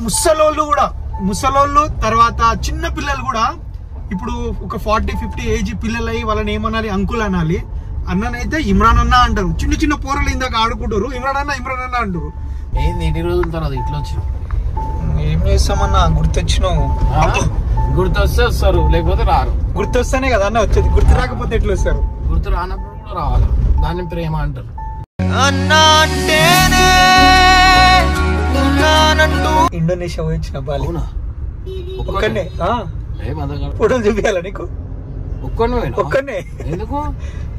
ముసలోళ్ళు తర్వాత చిన్న పిల్లలు కూడా ఇప్పుడు ఒక 40-50 ఏజ్ పిల్లలు అయ్యి వాళ్ళని ఏమనాలి, అంకుల్ అనాలి. అన్ననైతే ఇమ్రాన్ అన్న అంటారు. చిన్న చిన్న పోరలు ఇందాక ఆడుకుంటారు, ఇమ్రాన్ అన్న అంటారు. ఏంది ఎన్ని రోజుల తర్వాత ఇట్లా వచ్చి ఏం చేస్తామన్నా, గుర్తొచ్చినావు. గుర్తొస్తే వస్తారు, లేకపోతే రారు. గుర్తొస్తేనే కదా అన్న వచ్చేది, గుర్తు రాకపోతే ఎట్లా వస్తారు? గుర్తు రానప్పుడు కూడా రావాలి, దాన్ని ప్రేమ అంటారు. ఇండోనేషియా వచ్చిన బాలి ఒక్కనే ఫోటోలు చూపించాలా నీకు? ఒక్కనే ఎందుకు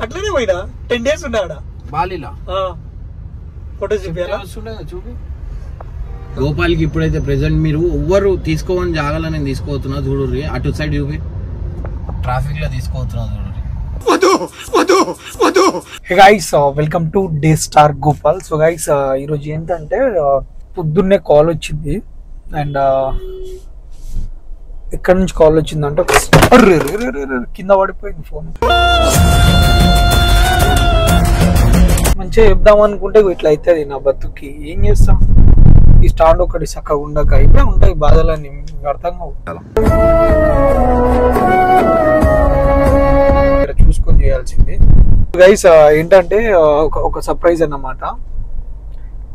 అట్లనే పోయినా 10 days ఉన్నాడా బాలీలా? ఫోటో చూపించాలా? చూపి. గోపాల్కి ఇప్పుడైతే ప్రెసెంట్ మీరు ఎవ్వరు తీసుకోవని జాగాలో నేను తీసుకోతున్నా చూడుర్రి. అటు సైడ్ చూపి, ట్రాఫిక్ లో తీసుకోతున్నా చూడుర్రి. Hey guys, welcome to day star Gopal. So guys, ఈరోజు ఏంటంటే పొద్దున్నే కాల్ వచ్చింది. అండ్ ఎక్కడి నుంచి కాల్ వచ్చిందంటే కింద పడిపోయింది ఫోన్. మంచిగా చెప్దాం అనుకుంటే ఇట్లా అవుతుంది నా బతుకి. ఏం చేస్తాం, ఈ స్టాండ్ ఒకటి చక్కగా ఉండక ఇప్పుడే ఉంటాయి బాధలన్నీ, అర్థం కావు. చూసుకొని చేయాల్సింది. గైస్ ఏంటంటే ఒక సర్ప్రైజ్ అన్నమాట.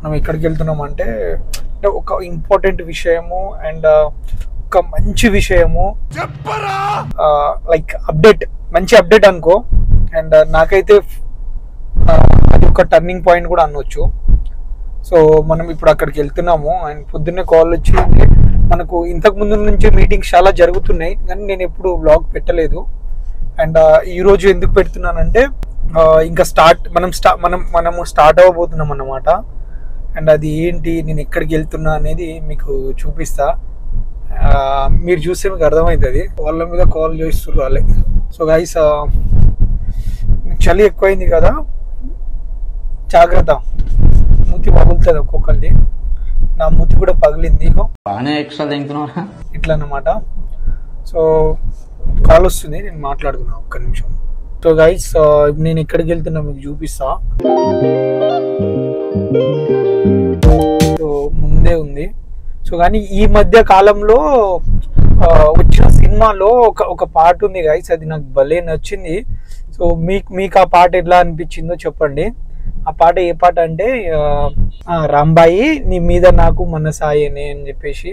మనం ఎక్కడికి వెళ్తున్నాం అంటే ఒక ఇంపార్టెంట్ విషయము అండ్ ఒక మంచి విషయము, లైక్ అప్డేట్, మంచి అప్డేట్ అనుకో. అండ్ నాకైతే అది ఒక టర్నింగ్ పాయింట్ కూడా అనొచ్చు. సో మనం ఇప్పుడు అక్కడికి వెళ్తున్నాము. అండ్ పొద్దున్నే కాల్ వచ్చింది. మనకు ఇంతకు ముందు నుంచి మీటింగ్స్ చాలా జరుగుతున్నాయి, కానీ నేను ఎప్పుడు బ్లాగ్ పెట్టలేదు. అండ్ ఈరోజు ఎందుకు పెడుతున్నానంటే ఇంకా మనము స్టార్ట్ అవ్వబోతున్నాం అన్నమాట. అండ్ అది ఏంటి, నేను ఎక్కడికి వెళ్తున్నా అనేది మీకు చూపిస్తా. మీరు చూస్తే మీకు అర్థమవుతుంది. వాళ్ళ మీద కాల్ చేస్తున్నారు వాళ్ళే. సో గైస్, చలి ఎక్కువైంది కదా, జాగ్రత్త, మూతి పగులుతుంది ఒక్కొక్కరిది. నా మూతి కూడా పగిలింది ఇట్లా అన్నమాట. సో కాల్ వస్తుంది, నేను మాట్లాడుతున్నా ఒక్క నిమిషం. సో గైస్, నేను ఎక్కడికి వెళ్తున్నా మీకు చూపిస్తా. సో ముందే ఉంది. సో కానీ ఈ మధ్య కాలంలో వచ్చిన సినిమాలో ఒక పాట ఉంది గైస్, అది నాకు భలే నచ్చింది. సో మీకు ఆ పాట ఎట్లా అనిపించిందో చెప్పండి. ఆ పాట ఏ పాట అంటే రాంబాయి నీ మీద నాకు మనసాయనే అని చెప్పేసి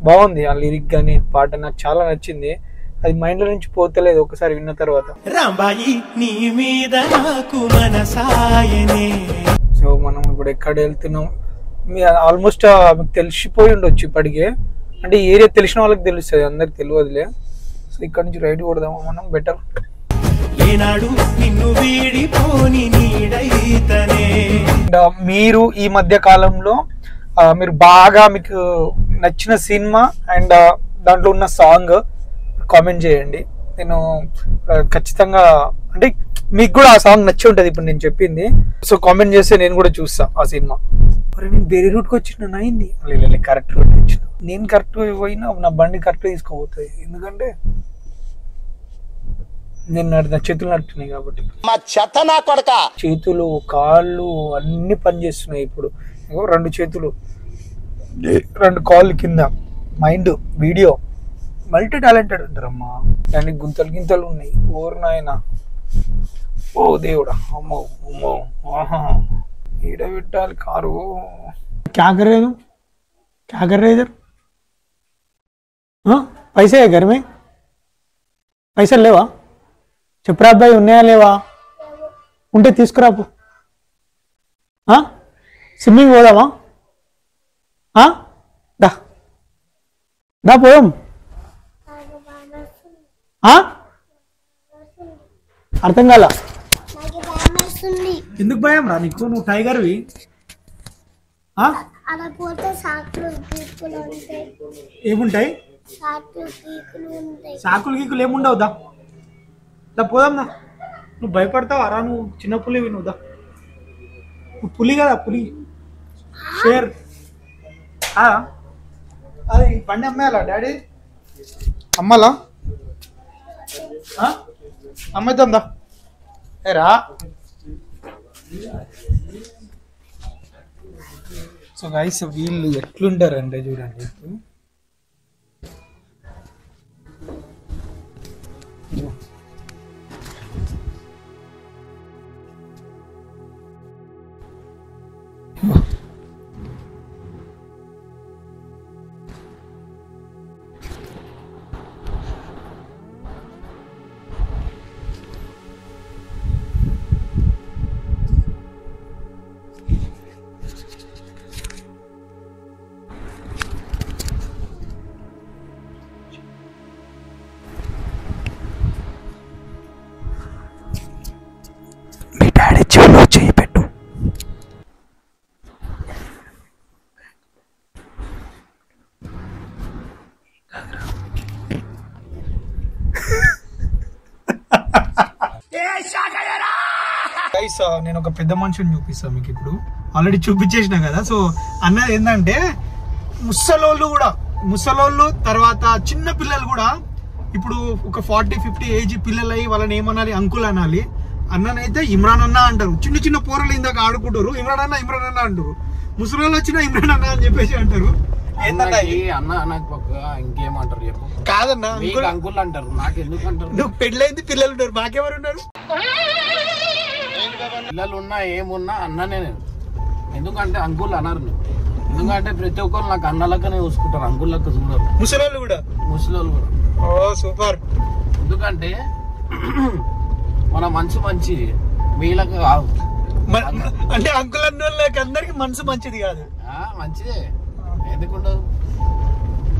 బాగుంది. ఆ లిరిక్ కానీ పాట నాకు చాలా నచ్చింది. అది మైండ్ లో నుంచి పోతలేదు ఒకసారి విన్న తర్వాత. రాంబాయి నీ మీద నాకు మనసాయనే. సో మనం ఇప్పుడు ఎక్కడ వెళ్తున్నాం ఆల్మోస్ట్ మీకు తెలిసిపోయి ఉండొచ్చు ఇప్పటికే. అంటే ఏరియా తెలిసిన వాళ్ళకి తెలుస్తుంది, అందరికి తెలియదులే. సో ఇక్కడ నుంచి రైడ్ కొడదాము మనం, బెటర్. మీరు ఈ మధ్య కాలంలో మీరు బాగా మీకు నచ్చిన సినిమా అండ్ దాంట్లో ఉన్న సాంగ్ కామెంట్ చేయండి. నేను ఖచ్చితంగా, అంటే మీకు కూడా ఆ సాంగ్ నచ్చి ఉంటుంది ఇప్పుడు నేను చెప్పింది. సో కామెంట్ చేస్తే నేను కూడా చూస్తా ఆ సినిమా. మరి నేను వేరే రూట్కి వచ్చిన అయింది, కరెక్ట్ రూట్ వచ్చిన. నేను కరెక్ట్ పోయినా నా బండి కరెక్ట్ తీసుకోబోతుంది, ఎందుకంటే నేను నా చేతులు నడుపుతున్నాయి కాబట్టి. చేతులు కాళ్ళు అన్ని పని చేస్తున్నాయి ఇప్పుడు. 2 చేతులు 2 కాళ్ళు కింద, మైండ్ వీడియో, మల్టీ టాలెంటెడ్ అంటారమ్మా. దానికి గుంతలు ఉన్నాయి. ఓరు నాయన, ఓ దేవుడా, అమ్మో అమ్మో, ఆహా ఈడ పెట్టాలి కారు. క్యా కర్ రहे इधर? पैसे है घर में? పైసలు లేవా? చెప్పరా అబ్బాయి, ఉన్నాయా లేవా? ఉంటే తీసుకురాపు. స్విమ్మింగ్ పోదామా? దా పోదాం. అర్థం కాల. ఎందుకు భయం రా నీకు? నువ్వు టైగర్వి. ఏముంటాయి? సాకులు గీకులు ఏముండవు. దా పోదాం దా. నువ్వు భయపడతావా రా? నువ్వు చిన్న పులివి, నువ్వు దా. నువ్వు పులి కదా, పులి షేర్. అది బండి అమ్మేయాలా డాడీ? అమ్మాలా? అమ్మేద్దాం దా. ఏ రా. సో గైస్ వీళ్ళు ఎట్లుంటారంటే చూడండి ఇప్పుడు మీ డాడీ చెవులో చేయి పెట్టు. నేను ఒక పెద్ద మనిషిని చూపిస్తాను మీకు ఇప్పుడు. ఆల్రెడీ చూపించేసిన కదా. సో అన్నది ఏంటంటే ముసలోళ్ళు తర్వాత చిన్న పిల్లలు కూడా ఇప్పుడు ఒక 40-50 ఏజ్ పిల్లలు అయ్యి వాళ్ళని ఏమనాలి, అంకుల్ అనాలి. అన్ననైతే ఇమ్రాన్ అన్న అంటారు. చిన్న చిన్న పోరలు ఇందాక ఆడుకుంటారు, ఇమ్రాన్ అన్న అంటారు. ముసలోళ్ళు వచ్చినా ఇమ్రాన్ అన్న అని చెప్పేసి అంటారు. ఇంకేమంటారు చెప్పు. కాదన్నా అంకుల్ అంటారు, నాకు ఎందుకు అంటారు? నువ్వు పెళ్ళైంది, పిల్లలు ఉన్నారు, మాకెవరు ఉన్నారు? పిల్లలు ఉన్నా ఏమున్నా అన్ననే నేను. ఎందుకంటే అంకుల్ అన్నారు నువ్వు. ఎందుకంటే ప్రతి ఒక్కరు నాకు అన్న లెక్కనే చూసుకుంటారు, అంకుల్ లెక్క చూడరు. ముసలోళ్ళు కూడా. ఓ సూపర్. ఎందుకంటే మన మంచి వీళ్ళకి కాదు. అంటే అంకుల్ అన్న వాళ్ళకి అందరికి మనసు మంచిది కాదు. మంచిదే, ఎందుకుండదు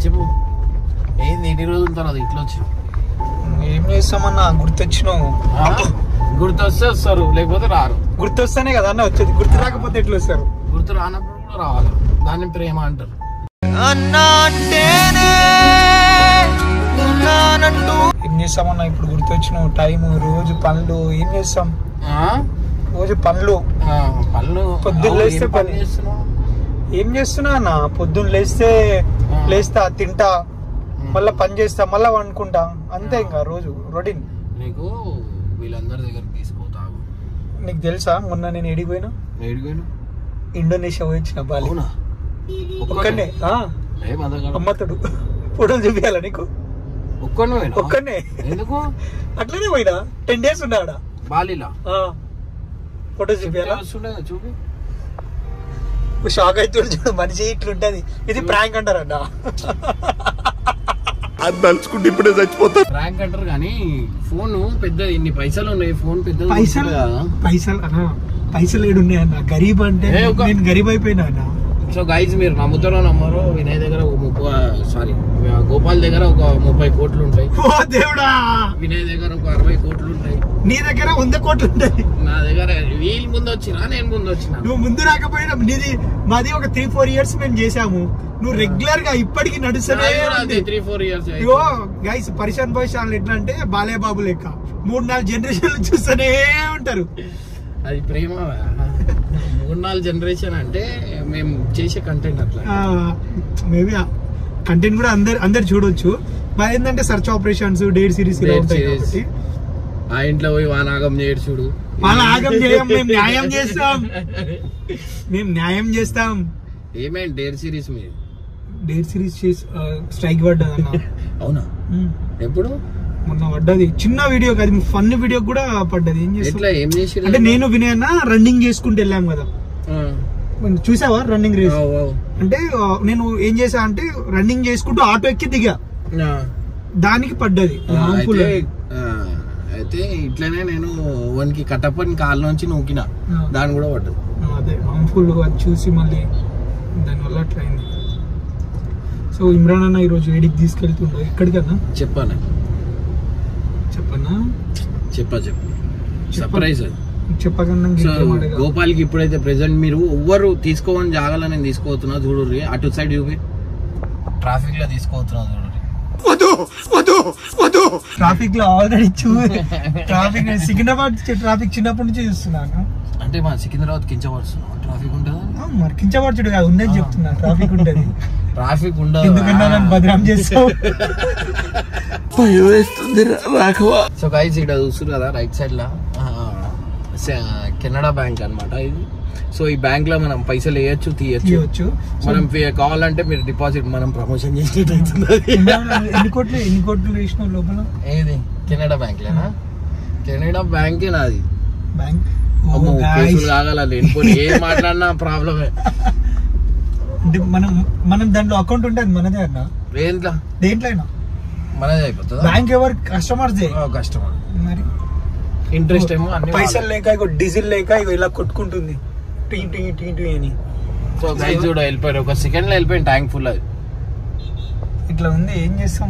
చెప్పు. ఏంది ఎన్ని రోజుల తర్వాత ఇట్లా వచ్చి ఏం చేస్తామన్నా? గుర్తొచ్చినావు. గుర్తొస్తే వస్తారు, లేకపోతే రారు. గుర్తొస్తేనే కదా అన్న వచ్చేది, గుర్తు రాకపోతే ఎట్లా వస్తారు? గుర్తు రానప్పుడు కూడా రావాలి, దాన్ని ప్రేమ అంటారు. ఏం చేస్తామన్నా? ఇప్పుడు గుర్తొచ్చినావు. టైం, రోజు పనులు ఏం చేస్తాం? రోజు పనులు పొద్దున్న లేస్తే పని ఏం చేస్తున్నా అన్న? పొద్దున్న లేస్తా, తింటా, మళ్ళా పని చేస్తా, మళ్ళా వండుకుంటా, అంతే. ఇంకా రోజు రొటీన్. నీకు వీళ్ళందరి దగ్గర తీసుకోతావు. నీకు తెలుసా మొన్న నేను ఏడిపోయినా? Indonesia పోయించిన Bali. ఒక్కనే అమ్మతోడు. ఫోటోలు చూపించాలా నీకు? ఒక్కనే ఎందుకు? అట్లనే పోయినా 10 days ఉన్నాడా బాలీలా. ఫోటో చూపించాలా? చూపి. షాక్ అయితే చూడు, మనిషి ఇట్లుంటది. ఇది ప్రాంక్ అంటారన్న. అది తలుచుకుంటే ఇప్పుడే చచ్చిపోతా. ప్రాంక్ అంటారు కానీ ఫోన్ పెద్దది, ఇన్ని పైసలు ఉన్నాయి. ఫోన్ పెద్దది. పైసలు ఏడున్నాయన్న? గరీబ్ అంటే నేను గరీబ్ అయిపోయినా అన్న. సో గైజ్ మీరు నమ్ముతారో నమ్మరో, వినయ్ దగ్గర గోపాల్ దగ్గర ఒక 30 కోట్లు ఉంటాయి. ఓ దేవుడా. వినయ్ దగ్గర ఒక 60 కోట్లు ఉంటాయి. నీ దగ్గర 100 కోట్లు ఉంటాయి. నా దగ్గర వీళ్ళు ముందు వచ్చినా, నేను ముందు వచ్చినా. నువ్వు ముందు రాకపోయినా మాది ఒక 3-4 years మేము చేసాము. నువ్వు రెగ్యులర్ గా ఇప్పటికి నడుస్తూనే 3-4 years. ఇగో గైస్, పరిశాన్ బాయ్ ఛానల్ ఎట్లా అంటే బాలయ్య బాబు లెక్క 3-4 జనరేషన్లు చూస్తూనే ఉంటారు. అది ప్రేమ. 3-4 జనరేషన్ అంటే మేము చేసే కంటెంట్ అట్లా. మేబీ కంటెంట్ కూడా అందరు చూడొచ్చు. మరి ఏంటంటే సర్చ్ ఆపరేషన్స్, డేట్ సిరీస్ ఉంటాయి కాబట్టి ఆ ఇంట్లో పోయి వానాగం చేయడు చూడు. వానాగం చేయం, మేము న్యాయం చేస్తాం. ఏమైంది డేట్ సిరీస్? మీరు డేట్ సిరీస్ చేసి స్ట్రైక్ పడ్డది అన్న. అవునా? ఎప్పుడు? మొన్న పడ్డది. చిన్న వీడియో కాదు, ఫన్ వీడియో కూడా పడ్డది. ఏం చేసి అంటే నేను వినయ్ అన్న రన్నింగ్ చేసుకుంటూ వెళ్ళాం కదా. చూసావా రన్నింగ్ రేస్? అంటే నేను ఏం చేసా అంటే రన్నింగ్ చేసుకుంటూ ఆటో ఎక్కి దిగా, దానికి పడ్డది. అయితే ఇట్లనే నేను వానికి కట్టప్పని కాళ్ళ నుంచి నూకినా, దాని కూడా పడ్డది. అదే హార్మ్ఫుల్ అది చూసి మళ్ళీ దానివల్ల అట్లా అయింది. సో ఇమ్రాన్ అన్న ఈరోజు ఏడికి తీసుకెళ్తుండో? ఎక్కడికన్నా చెప్పన్నా? సర్ప్రైజ్ చెప్పకన్నా. గోపాల్కి ఇప్పుడైతే ప్రెసెంట్ మీరు ఎవ్వరు తీసుకోవని జాగాలో నేను తీసుకోతున్నా చూడు. అటు సైడ్ చూపి, ట్రాఫిక్ లో తీసుకోతున్నా చూడు. ట్రాఫిక్ లో ఆల్రెడీ ట్రాఫిక్ సికింద్రాబాద్ ట్రాఫిక్ చిన్నప్పటి నుంచి చూస్తున్నాను. అంటే మా సికింద్రాబాద్ కించపడుతున్నాం, ట్రాఫిక్ ఉంటుంది. మరి కించపరచుడు కాదు, ఉందని చెప్తున్నా. ట్రాఫిక్ ఉంటది. ట్రాఫిక్ ఉండదు. ఎందుకన్నా నన్ను బదనాం చేస్తావు? సో గైస్ ఇక్కడ చూస్తున్నారు కదా రైట్ సైడ్ లా కెనడా బ్యాంక్ అనమాట ఇది. సో ఈ బ్యాంక్ లో మనం పైసలు వేయచ్చు తీయచ్చు. మనం కావాలంటే మీరు డిపాజిట్ మనం ప్రమోషన్ చేసినట్టు ఎన్ని కోట్లు వేసినావు లోపల? ఏది కెనడా బ్యాంక్ లేనా? కెనడా బ్యాంకే నాది. బ్యాంక్ కేసులు కాగల లేనిపోయి ఏం మాట్లాడినా ప్రాబ్లమే. అంటే మనం దాంట్లో అకౌంట్ ఉంటే అది మనదే అన్న. దేంట్లో అయినా మనదే అయిపోతుంది. బ్యాంక్ ఎవరు? కస్టమర్స్. మరి ఇంట్రెస్ట్ ఏమో పైసలు లేక ఇక డీజిల్ లేక ఇక ఇలా కొట్టుకుంటుంది టీ అని. సో గైస్ కూడా వెళ్ళిపోయారు, ఒక సెకండ్ లో వెళ్ళిపోయింది ట్యాంక్ ఫుల్. అది ఇట్లా ఉంది, ఏం చేస్తాం.